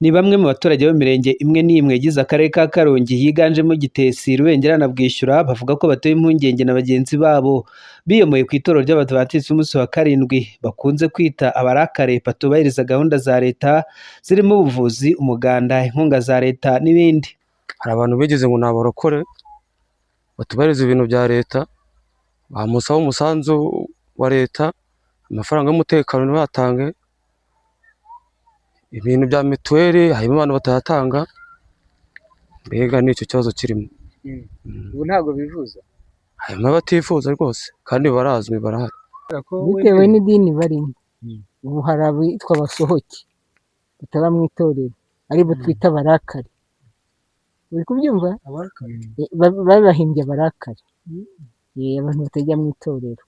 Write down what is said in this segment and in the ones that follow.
Ni bamwe mu baturage b'imirenge imwe n'imwe igize akarere ka Karongi higanjemo Gitesi, Rubengera na Bwishyura bavuga ko batewe impungenge na bagenzi babo biyomoye ku itorero ry'Abadiventisti b'umunsi wa karindwi bakunze kwita abarakare batubahiriza gahunda za leta zirimo ubuvuzi, umuganda, inkunga za leta n'ibindi. Hari abantu bigize ngo ni abarokore batubahiriza ibintu bya leta, bamusaba umusanzu wa leta, amafaranga y'umutekano ntibayatange, ibintu bya mituweli harimo abantu batayatanga, mbega n'icyo kibazo kirimo. Ubu ntabwo bivuza, harimo abatifuza rwose kandi barazwi barahari bitewe n'idini barimo. Ubu hari abitwa abasohoke bataba mu itorero aribo twita abarakare, uri kubyumva? Babahimbye abarakare, abantu batajya mu itorero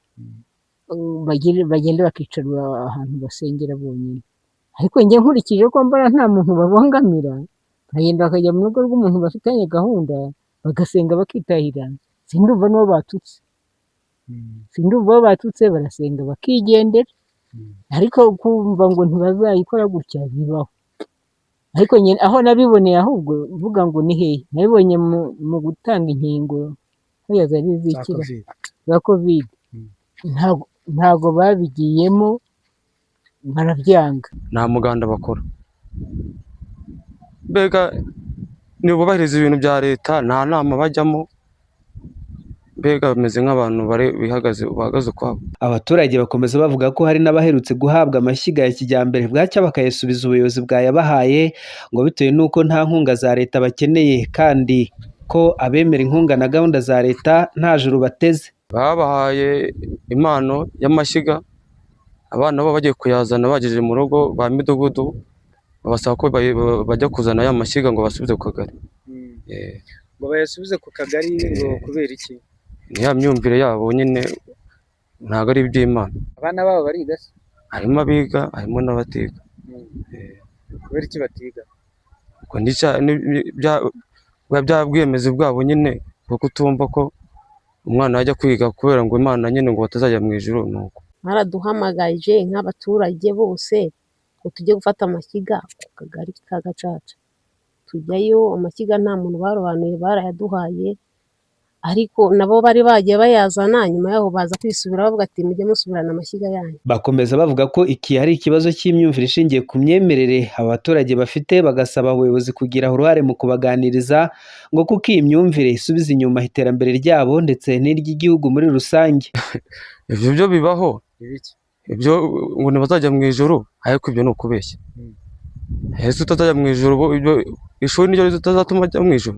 bagenda bakicara ahantu basengera bonyine. Ariko njye nkurikije ko mbona nta muntu babangamira, bagenda bakajya mu rugo rw'umuntu bafitanye gahunda bagasenga bakitahira, sindumva n'uwo batutse, barasenga bakigendera. Ariko kumva ngo ntibazayikora gutya bibaho. Ariko aho nabiboneye ahubwo mvuga ngo ni hehe, nabibonye mu gutanga inkingo hariya zari zikira za covid, ntago babigiyemo, barabyanga. nta muganda bakora, mbega ntibubahiriza ibintu bya leta, nta nama bajyamo, mbega bameze nk'abantu bahagaze ukwabo. Abaturage bakomeza bavuga ko hari n'abaherutse guhabwa amashyiga ya kijyambere bwacya bakayasubiza ubuyobozi bwayabahaye ngo bitewe n'uko nta nkunga za leta bakeneye, kandi ko abemera inkunga na gahunda za leta nta juru bateze. Babahaye impano y'amashyiga, abana bo bagiye kuyazana bagejeje mu rugo ba midugudu babasaba ko bajya kuzana ya mashyiga ngo basubize ku kagari. ngo bayasubize ku kagari ngo kubera iki? Ni ya myumvire yabo nyine, ntabwo ari iby'Imana. Abana babo bariga se? Harimo abiga harimo n'abatiga. Kubera iki batiga? Ubwo bya bwiyemezi bwabo nyine bwo kutumva ko umwana ajya kwiga kubera ngo Imana nyine ngo batazajya mu ijuru. Nuko baraduhamagaje nk'abaturage bose ngo tujye gufata amashyiga ku kagari ka Gacaca. Tujyayo, amashyiga nta muntu barobanuye, barayaduhaye, ariko nabo bari bagiye bayazana, nyuma yaho baza kwisubira bavuga ati mujye musubirana amashyiga yanyu. Bakomeza bavuga ko iki ari ikibazo cy'imyumvire ishingiye ku myemerere abaturage bafite, bagasaba ubuyobozi kugira uruhare mu kubaganiriza ngo kuko iyi myumvire isubiza inyuma iterambere ryabo ndetse n'iry'igihugu muri rusange. ibyo byo bibaho, ibyo ngo ntibazajya mu ijuru, ariko ibyo ni ukubeshya. Ese utazajya mu ijuru, ishuri niryo ritazatuma ajya mu ijuru?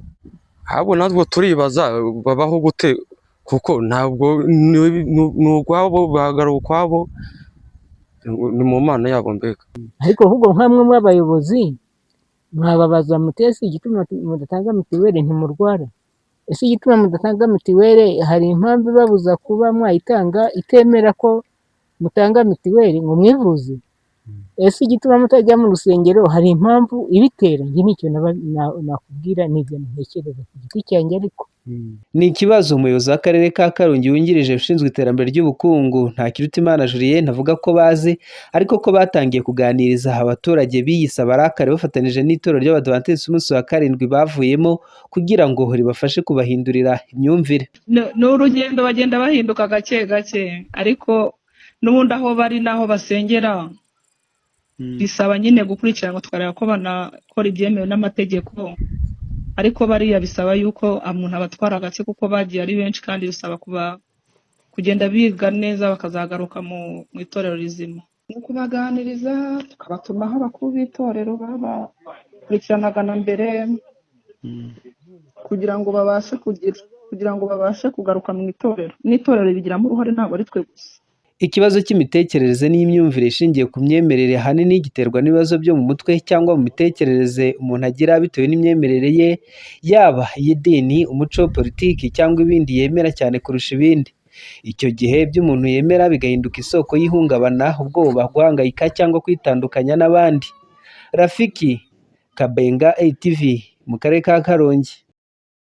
Ahubwo natwe turibaza babaho gute, kuko ntabwo ni ukwabo, bahagarara ukwabo, ni mu Mana yabo mbega. Ariko ahubwo nk'amwe mu bayobozi mwababaza mutese igituma mudatanga mitiweli ntimurwara. Ese igituma mudatanga mitiweli hari impamvu ibabuza kuba mwayitanga itemera ko mutanga mitiweli ngo mwivuze? Ese igituma mutajya mu rusengero hari impamvu ibitera? Njye nicyo nakubwira, n'ibyo ntekereza ku giti cyanjye. Ariko ni ikibazo umuyobozi w'akarere ka Karongi wungirije ushinzwe iterambere ry'ubukungu Ntakirutimana Julien avuga ko bazi, ariko ko batangiye kuganiriza abaturage biyise abarakare bafatanyije n'itorero ry'Abadiventisti b'umunsi wa karindwi bavuyemo kugira ngo ribafashe kubahindurira imyumvire. Ni urugendo bagenda bahinduka gake gake, ariko n'ubundi aho bari n'aho basengera bisaba nyine gukurikiranwa tukareba ko banakora ibyemewe n'amategeko, ariko bariya bisaba yuko umuntu abatwara gake kuko bagiye ari benshi, kandi bisaba kugenda biga neza bakazagaruka mu itorero rizima. Ni ukubaganiriza, tukabatumaho abakuru b'itorero babakurikiranaga na mbere kugira ngo babashe kugaruka mu itorero. N'itorero rigiramo uruhare, ntabwo ari twe gusa. Ikibazo cy'imitekerereze n'imyumvire ishingiye ku myemerere ahanini giterwa n'ibibazo byo mu mutwe cyangwa mu mitekerereze umuntu agira bitewe n'imyemerere ye, yaba iy'idini, umuco, politiki cyangwa ibindi yemera cyane kurusha ibindi. Icyo gihe ibyo umuntu yemera bigahinduka isoko y'ihungabana, ubwoba, guhangayika cyangwa kwitandukanya n'abandi. Rafiki Kabenga, ATV, mu karere ka Karongi.